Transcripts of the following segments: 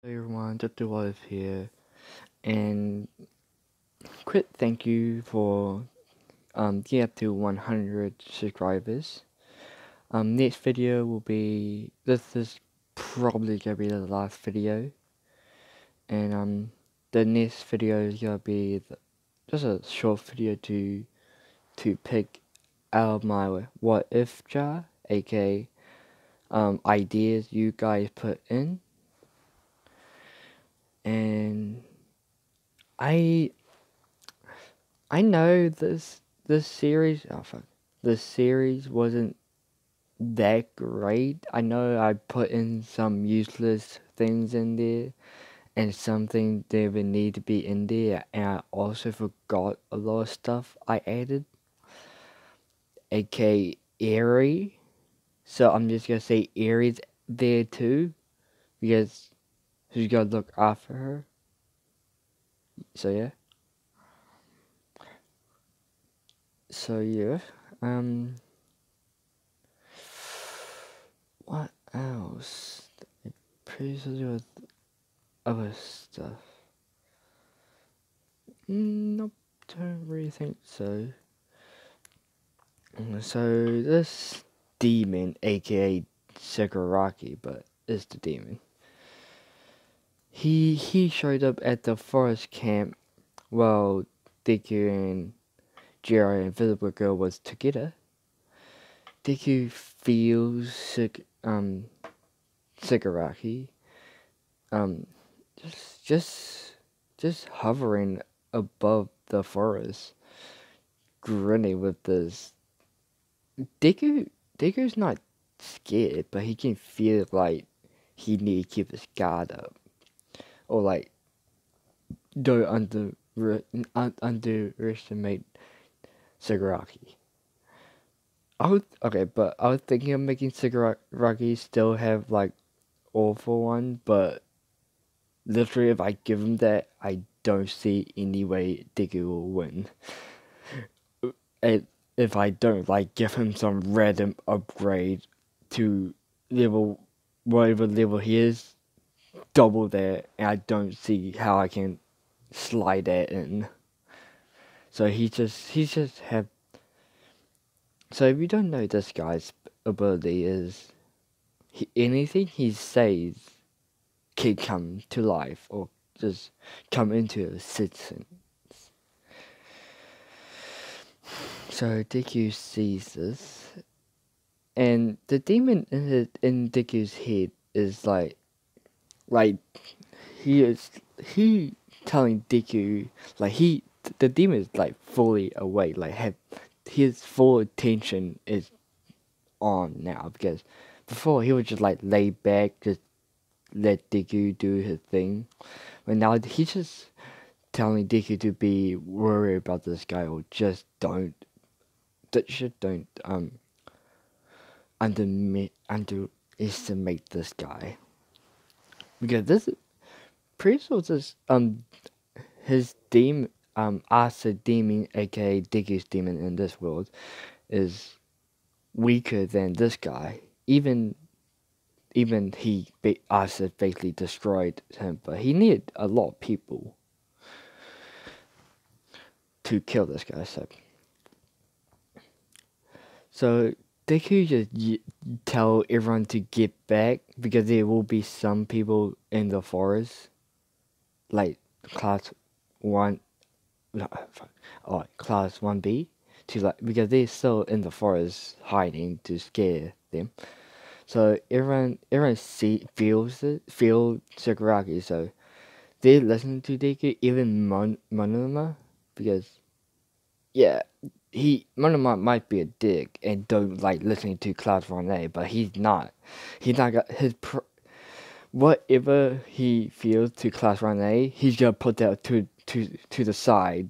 Hey everyone, Dr. Wolf here, and quick thank you for getting up to 100 subscribers. Next video will be this is probably gonna be the last video, and the next video is gonna be just a short video to pick out of my what if jar, aka ideas you guys put in, and I I know this series. Oh fuck, this series wasn't that great. I know I put in some useless things in there, and something that would need to be in there, and I also forgot a lot of stuff I added, aka Eerie. So I'm just gonna say Eerie's there too, because who's gonna look after her? So yeah. So yeah. Um. What else? Previously with other stuff. Nope, don't really think so. So this demon, aka Sakuragi, but is the demon. He showed up at the forest camp while Deku and Jiraiya and Invisible Girl was together. Deku feels Sakuragi um just just hovering above the forest, grinning with this. Deku's not scared, but he can feel like he need to keep his guard up, or like don't underestimate Sakuragi. But I was thinking of making Sakuragi still have like awful one, but literally if I give him that, I don't see any way Deku will win. And if I don't like give him some random upgrade to level whatever level he is, double that, and I don't see how I can slide that in. So he just have. So if you don't know this guy's ability is, anything he says can come to life or just come into existence. So Deku sees this, and the demon in Deku's head is like he telling Deku like the demon is like fully awake, like have his full attention is on now, because before he would just like lay back, just let Deku do his thing, but now he's just telling Deku to be worried about this guy, or just don't underestimate this guy, because this Priest was just his demon, Asa demon, aka Deku's demon in this world, is weaker than this guy. Even Asa basically destroyed him, but he needed a lot of people to kill this guy. So Deku just tell everyone to get back, because there will be some people in the forest, like class one, no, class 1B, to like, because they're still in the forest hiding to scare them. So everyone feel Sakuragi, so they listen to Deku, even Monoma, because yeah, Monoma might be a dick and don't like listening to Class 1A, but he's not. He's not got his whatever he feels to Class 1A, he's gonna put that to the side,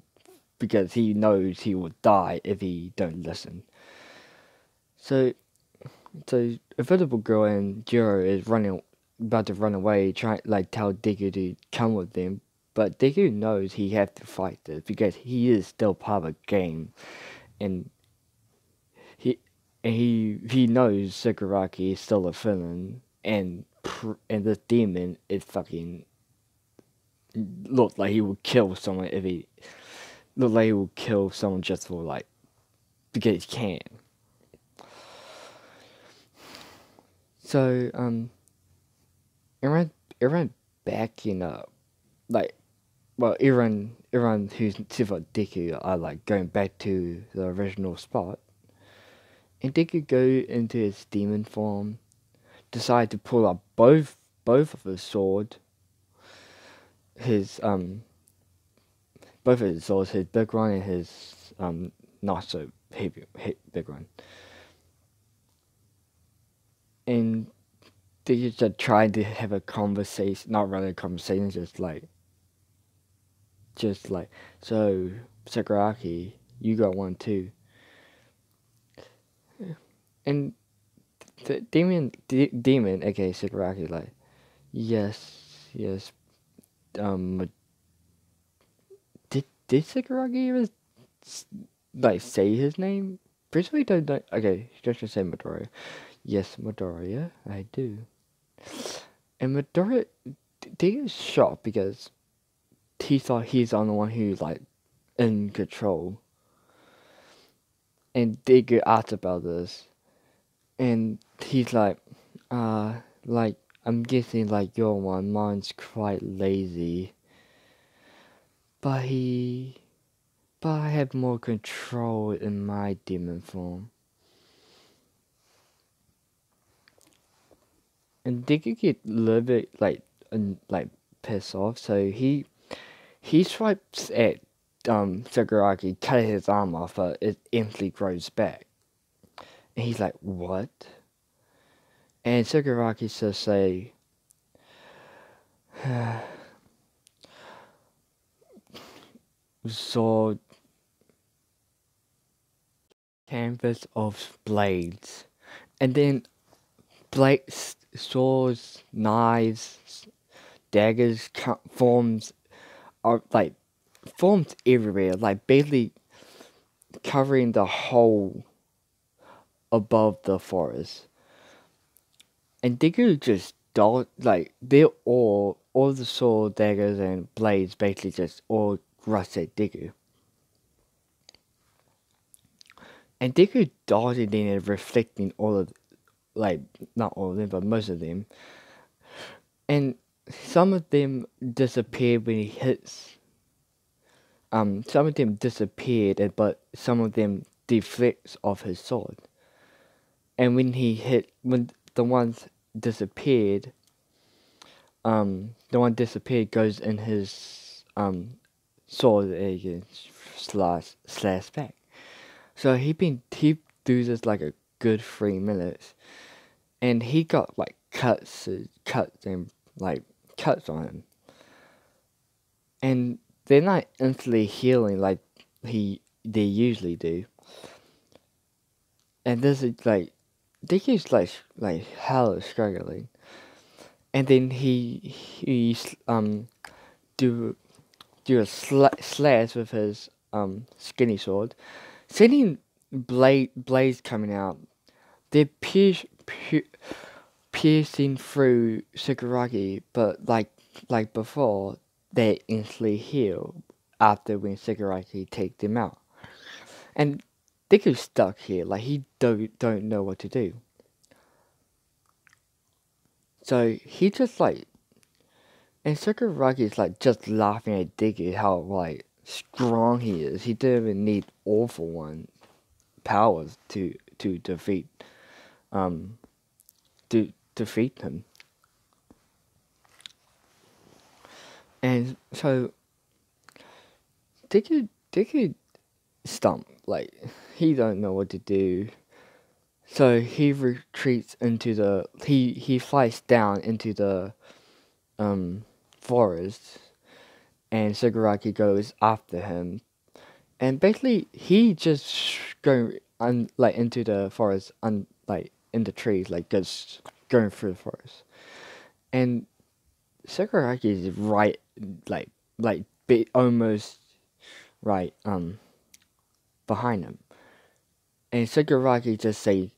because he knows he will die if he don't listen. So Invisible Girl and Jiro is about to run away, trying like tell Deku to come with them, but Deku knows he has to fight this, because he is still part of a game, and he knows Sakuragi is still a villain, and and the demon is fucking looked like he would kill someone if he looked like he would kill someone just for like because he can. So everyone backing up like everyone who's super Deku are like going back to the original spot. And Deku go into his demon form, decide to pull up both of his sword, his both of his swords, his big one and his not so heavy big one. And they just trying to have a conversation, not really a conversation, just like, so Sakuragi, you got one too. And the demon, aka Sakuragi, like, yes, did Sakuragi ever like say his name? Pretty don't okay, just to say Midoriya. Yes, Midoriya, I do. And Midoriya, they was shocked because he thought he's the only one who's like in control. And they get asked about this, and he's like, like I'm guessing like your one, mine's quite lazy, but I have more control in my demon form. And they could get a little bit like pissed off, so he swipes at Sakuragi, cut his arm off, but it instantly grows back. And he's like, what? And Sakuragi says, say, sword, canvas of blades. And then blades, swords, knives, daggers, forms everywhere, like basically covering the whole above the forest. And Deku just they're all the sword, daggers, and blades basically just all rush at Deku. And Deku dodging in and reflecting all of, like, not all of them, but most of them. And some of them disappeared when he hits. Some of them disappeared, but some of them deflects off his sword. And when the ones disappeared, goes in his sword and he slash back. So he do this like a good 3 minutes, and he got like cuts on him, and they're not instantly healing like they usually do. And this is like Dicky's like hella struggling, and then he do a slash with his skinny sword, sending blades coming out. They're piercing through Sakuragi, but like before, they instantly heal after when Sakuragi takes them out. And Deku's stuck here, like he don't know what to do. So he just like, and Sakuragi is like just laughing at Deku how like strong he is. He didn't even need All For One powers to defeat defeat him. And so Deku stumped, like he don't know what to do. So he retreats into he flies down into the forest, and Sakuragi goes after him. And basically he just going into the forest in the trees, like just going through the forest. And Sakuragi is right almost right behind him. And Sakuragi just say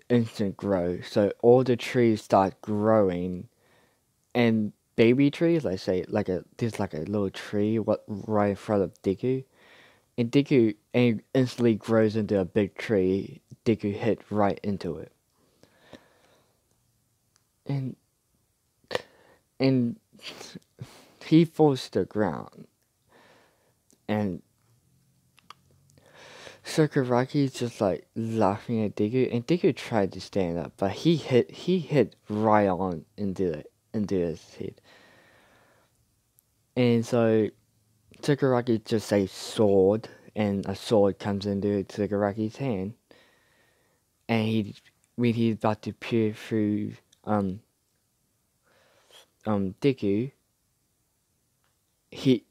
instant growth. So all the trees start growing, and baby trees, let's say, there's like a little tree right in front of Deku, and Deku instantly grows into a big tree. Deku hit right into it, and and he falls to the ground, and Sakuraki's just like laughing at Deku, and Deku tried to stand up, but he hit right on into his head, and so Sakuragi just says sword, and a sword comes into Sakuraki's hand, and when he's about to peer through Deku, he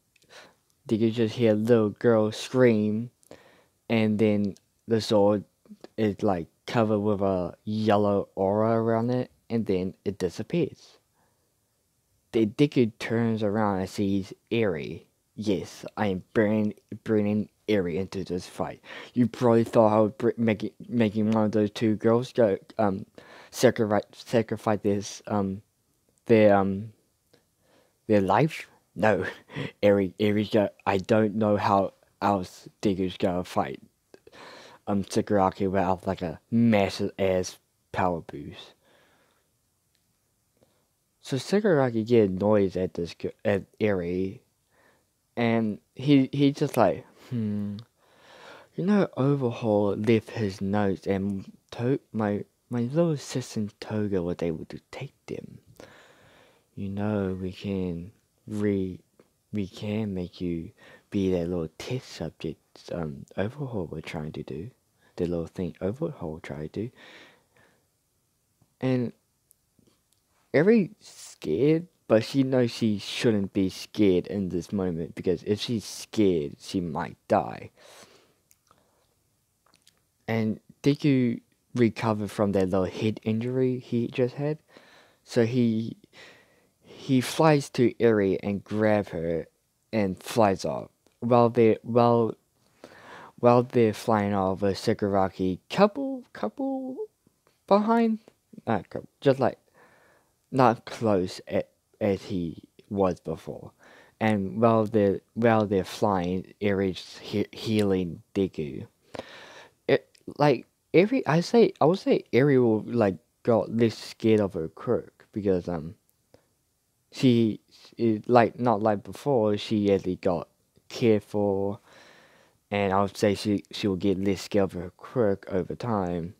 Deku just hear a little girl scream, and then the sword is like covered with a yellow aura around it, and then it disappears. The Deku turns around and sees Eri. Yes, I am bringing Eri into this fight. You probably thought I would making one of those two girls go sacrifice this their their life. No, Eri's go. I don't know how else Deku's gonna fight Sakuragi without like a massive ass power boost. So Sakuragi get annoyed at Eri, and he just like, Overhaul left his notes, and my little assistant Toga was able to take them. We can make you be that little test subject Overhaul were trying to do, the little thing Overhaul tried to do, and Eri scared, but she knows she shouldn't be scared in this moment, because if she's scared, she might die. And Deku recovered from that little head injury he just had, so he flies to Eri and grab her and flies off. While they're flying off, a Sakuragi couple behind, not couple, just like not close as he was before. And while they're flying, Eri's healing Deku. I would say Eri will like got less scared of her quirk, because she is like not like before. She actually got cared for, and I would say she will get less scared of her quirk over time.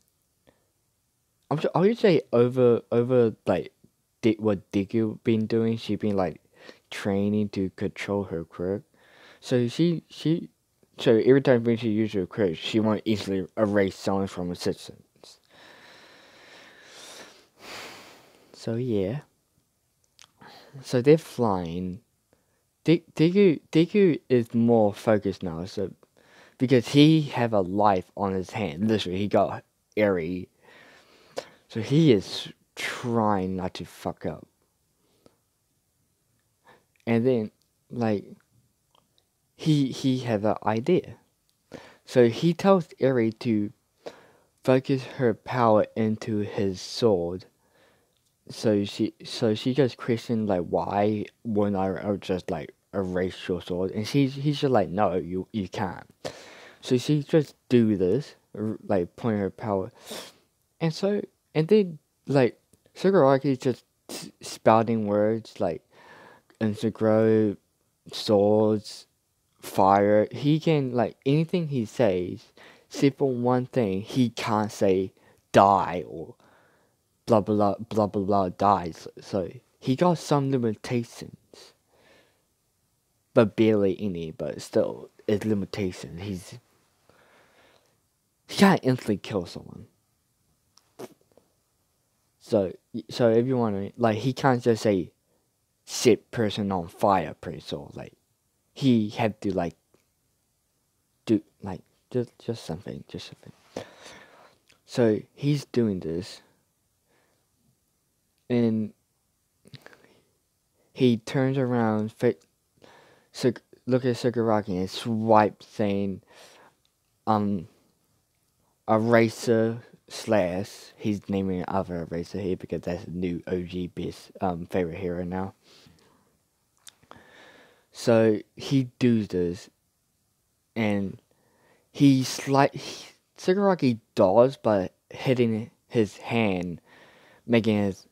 I would say over like what Deku been doing. She been like training to control her quirk. So so every time when she uses her quirk, she won't easily erase someone from her systems. So yeah. So they're flying. Deku is more focused now, so because he have a life on his hand. Literally, he got Eri. So he is trying not to fuck up. And then, like, he have an idea. So he tells Eri to focus her power into his sword. So she just questioned like, why wouldn't I just like erase your sword? And he's just like, no, you can't. So she just do this, like point her power, and then like Sakuragi just spouting words like Integro, swords, fire. He can like anything he says, except for one thing, he can't say die or blah blah blah blah blah dies. So he got some limitations, but barely any. But still, it's limitations. He can't instantly kill someone. So if you want to, like, he can't just say set person on fire, pretty so like he had to like do like just something. So he's doing this, and he turns around, look at Sakuragi and swipe, saying, eraser Slash, he's naming other eraser here because that's a new OG best favorite hero now. So he does this, and Shigaraki dodges by hitting his hand, making his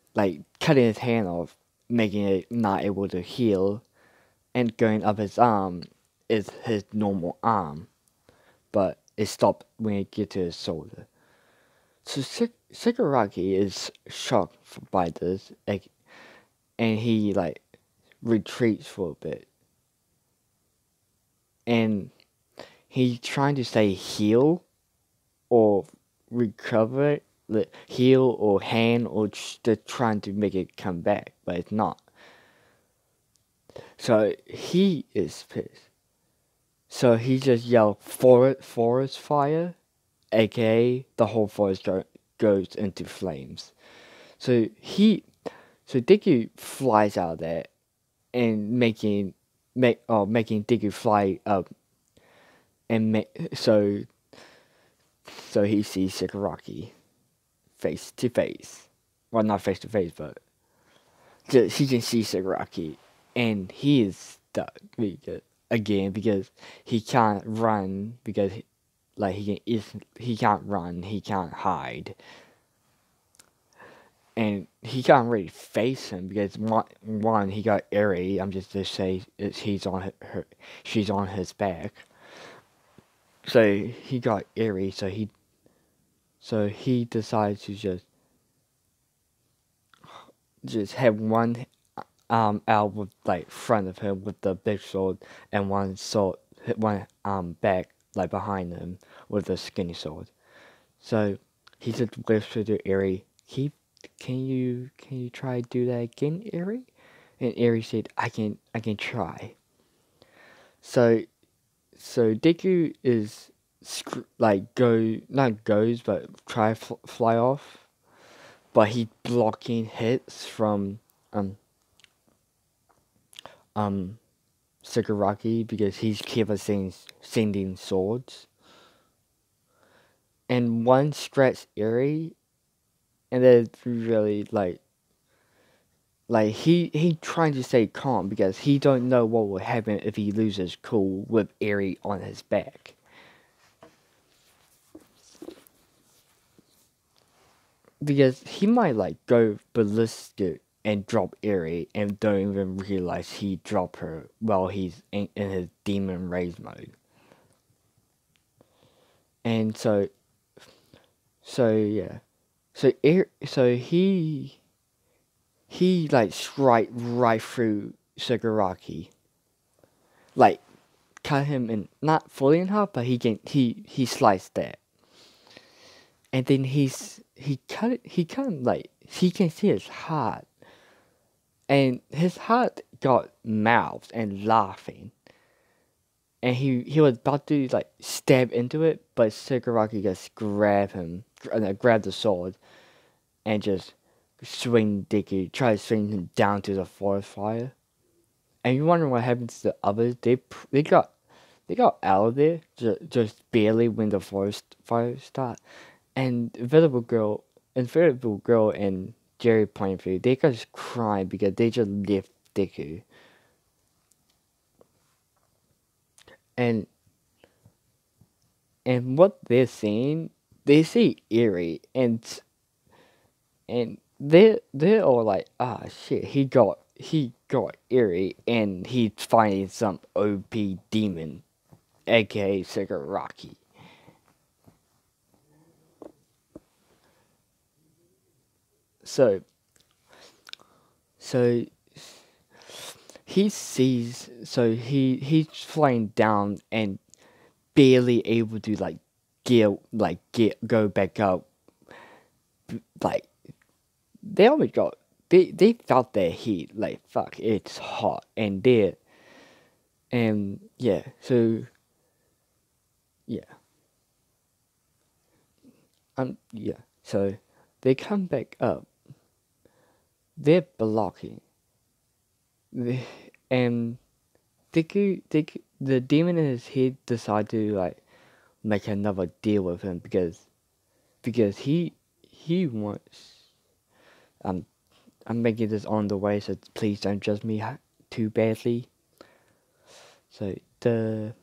cutting his hand off, making it not able to heal, and going up his arm is his normal arm, but it stopped when it gets to his shoulder. So Shigaraki is shocked by this, and he retreats for a bit, and he's trying to say heal or recover, heal or hand, or just trying to make it come back, but it's not. So he is pissed. So he just yelled forest fire, aka the whole forest goes into flames. So Deku flies out there and making Deku fly up, and so he sees Shigaraki face to face. Well, not face to face, but he can see Shigaraki, and he is stuck because he can't run because he can't run, he can't hide, and he can't really face him because one he got Eri. I'm just to say she's on his back. So he got Eri. So he decides to just have one out with front of him with the big sword, and one back behind him with the skinny sword. So he just whispers to Eri, can you try to do that again, Eri? And Eri said, I can try. So Deku is but try fly off, but he blocking hits from Shigaraki because he's keep sending swords, and one scratch Eri, and then really he trying to stay calm because he don't know what will happen if he loses cool with Eri on his back. Because he might go ballistic and drop Eri and don't even realize he dropped her while he's in his demon rage mode. And so yeah. So he strike right through Shigaraki. Cut him in, not fully in half, but he sliced that. And then he can see his heart. And his heart got mouths and laughing. And he was about to stab into it, but Shigaraki just grabbed the sword, and just try to swing him down to the forest fire. And you wonder what happened to the others? They got out of there just barely when the forest fire started. And Invisible Girl and Jerry Plainfield, they just crying because they just left Deku. And what they're seeing, they see Eri, and they're all like, ah shit, he got Eri, and he's fighting some OP demon, aka Shigaraki. So he sees, he's flying down and barely able to go back up. They almost got, they felt their heat, fuck, it's hot, and yeah, so yeah, yeah, so they come back up. They're blocking. And the demon in his head decide to make another deal with him because because he wants. Um, I'm making this on the way, so please don't judge me too badly. So the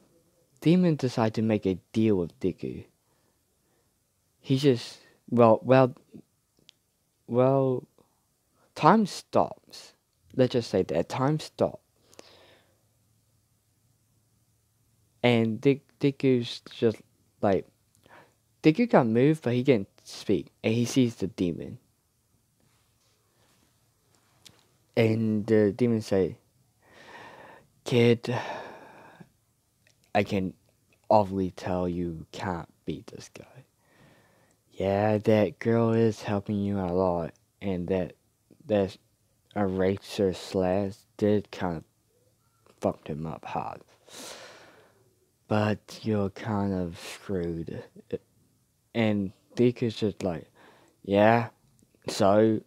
demon decided to make a deal with Deku. He just well, time stops. Let's just say that time stops, and Deku's just like Deku can't move, but he can speak, and he sees the demon, and the demon say, "Kid, I can obviously tell you can't beat this guy. Yeah, that girl is helping you a lot, and that eraser slash did kind of fucked him up hard. But you're kind of screwed." And Deku's just like, "Yeah, so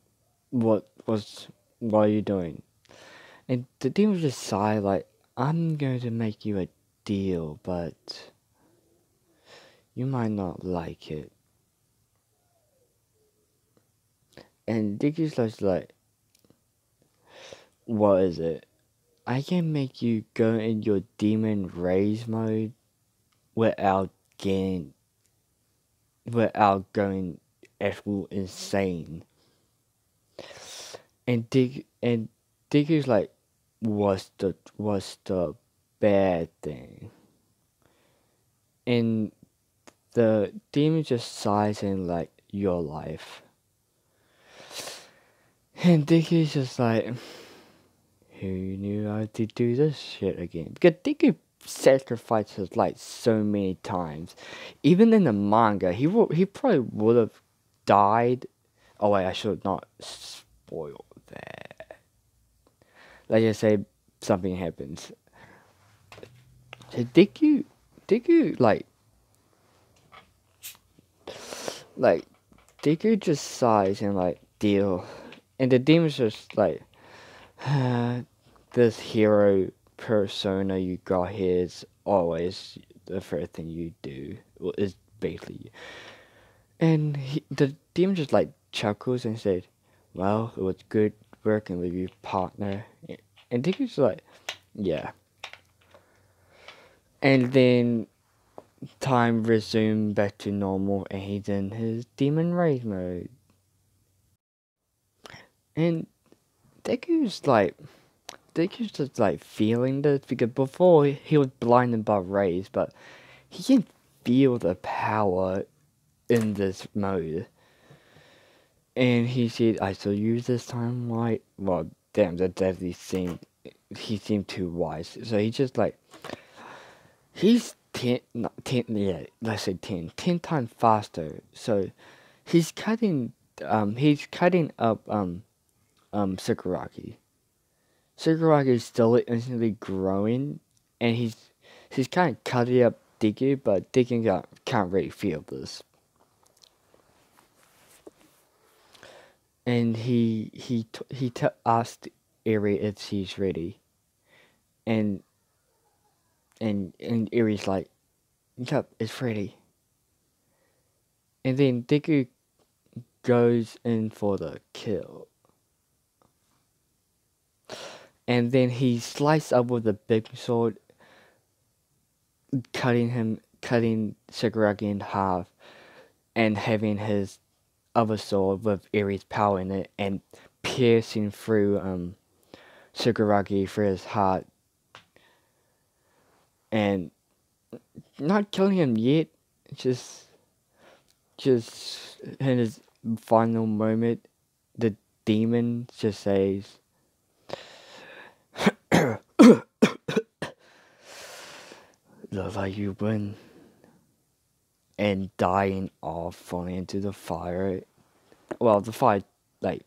what are you doing?" And the demon just sigh like, "I'm going to make you a deal, but you might not like it." And Deku's just like, "What is it? I can make you go in your demon rage mode without getting without going actual insane." And Deku's like, what's the bad thing?" And the demon just sighs in like, "Your life." And Deku's just like, "Who knew I would do this shit again?" Because Deku sacrificed his life so many times. Even in the manga, he probably would have died. Oh wait, I should not spoil that. Let's just say something happens. So Deku like Deku just sighs and like, "Deal." And the demon's just like, "This hero persona you got here is always the first thing you do." Well, is basically. And the demon just like chuckles and said, "Well, it was good working with you, partner." And Deku's like, "Yeah." And then time resumed back to normal, and he's in his demon rage mode. And Deku's like, Deku's just like feeling this because before he was blinded by rays, but he can feel the power in this mode. And he said, "I shall use this time right." Well, damn, that definitely seemed, he seemed too wise. So he just like, he's 10, not 10, yeah, let's say 10 times faster. So he's cutting up, Sakuragi. Sakuragi is still instantly growing, and he's kind of cutting up Deku, but Deku can't really feel this. And he asked Eri if she's ready, and Eri's like, "Yep, it's ready." And then Deku goes in for the kill, and then he slices up with a big sword, cutting Sakuragi in half, and having his other sword with Eri's power in it, and piercing through Sakuragi through his heart, and not killing him yet, just in his final moment, the demon just says, "Looks like you win," and dying off, falling into the fire. Well, the fire like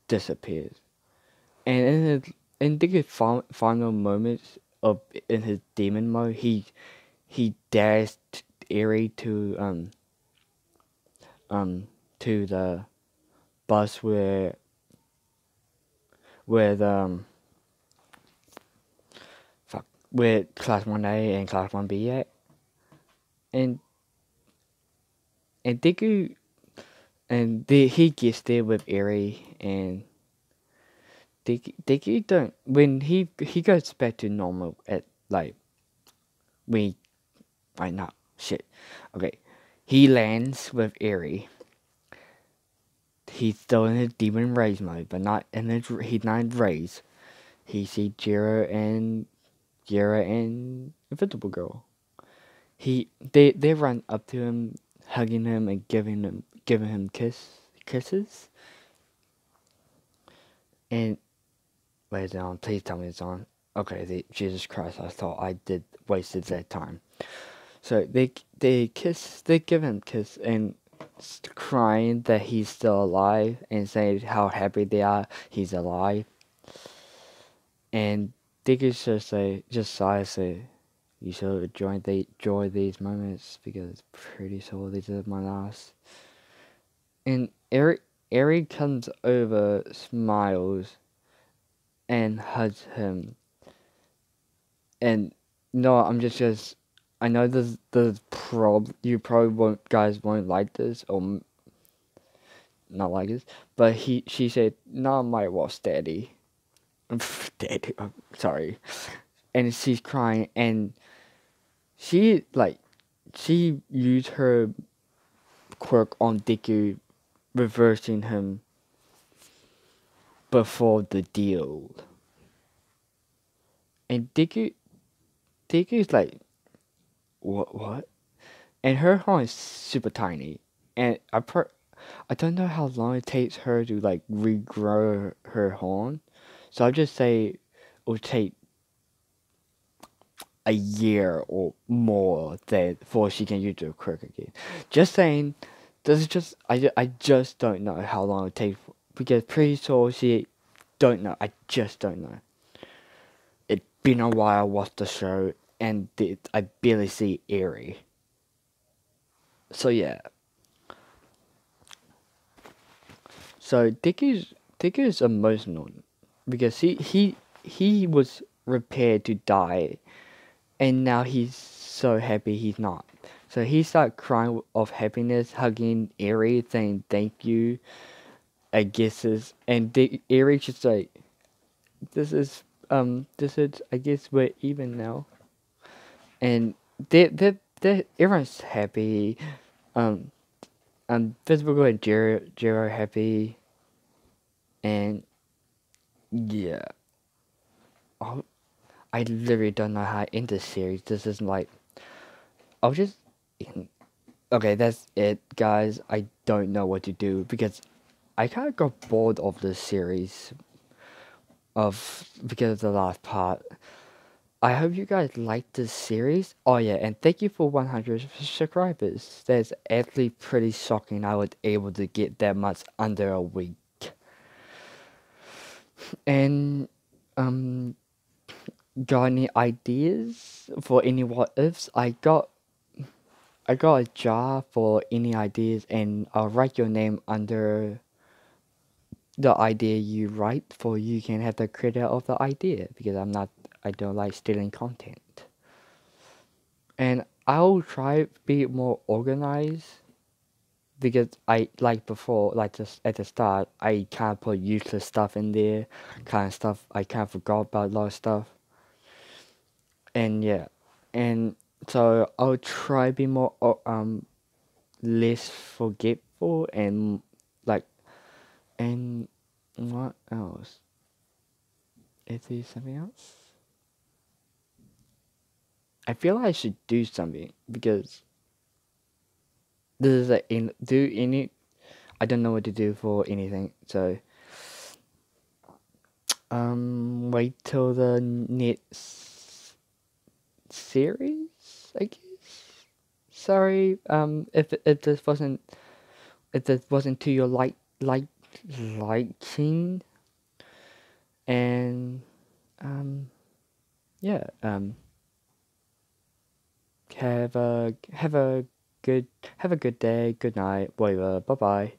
disappears, and in the final moments of in his demon mode, he dares Eri to the bus where the where Class 1A and Class 1B at, and and Deku he gets there with Eri, and Deku don't when he goes back to normal at like when I not shit. Okay, he lands with Eri. He's still in his demon rage mode, but not in his he's not in rage. He sees Jira and Invisible Girl. They run up to him, hugging him and giving him kisses. And wait, it's on. Please tell me it's on. Okay, Jesus Christ! I thought I did wasted that time. So they kiss. They give him a kiss and crying that he's still alive and saying how happy they are he's alive. And they just say, you should enjoy these moments because pretty sure these are my last. And Eric comes over, smiles, and hugs him. And no, I know there's you probably won't like this or not like this, but she said, "Not my watch, Daddy." Daddy, I'm sorry. And she's crying, and she used her quirk on Deku, reversing him before the deal. And Deku's like, what? And her horn is super tiny, and I don't know how long it takes her to like regrow her horn, so I'll just say it'll take a year or more before she can use her quirk again. Just saying, this is just I just don't know how long it takes because pretty sure she don't know. I just don't know. It's been a while I watched the show and I barely see Eri. So yeah. So Deku's emotional because he was prepared to die and now he's so happy he's not. So he started crying of happiness, hugging Eri, saying thank you, I guess and Eri just like this is I guess we're even now. And they everyone's happy. Um Physical and Jiro happy, and yeah. Oh, I literally don't know how to end this series. This is like I'll just okay. That's it, guys. I don't know what to do because I kind of got bored of this series because of the last part. I hope you guys like this series. Oh yeah, and thank you for 100 subscribers. That's actually pretty shocking. I was able to get that much under a week. And got any ideas for any what ifs? I got a jar for any ideas, and I'll write your name under the idea you write for you can have the credit of the idea because I don't like stealing content. And I'll try to be more organized because I like before, like just at the start, I kind of put useless stuff in there, kind of stuff I kind of forgot about a lot of stuff. And yeah, and so I'll try to be more less forgetful and like and what else? Is there something else? I feel like I should do something because this is like do any. I don't know what to do for anything, so wait till the next series, I guess. Sorry, if this wasn't to your liking, and yeah, have a good day, good night, whatever. Bye bye.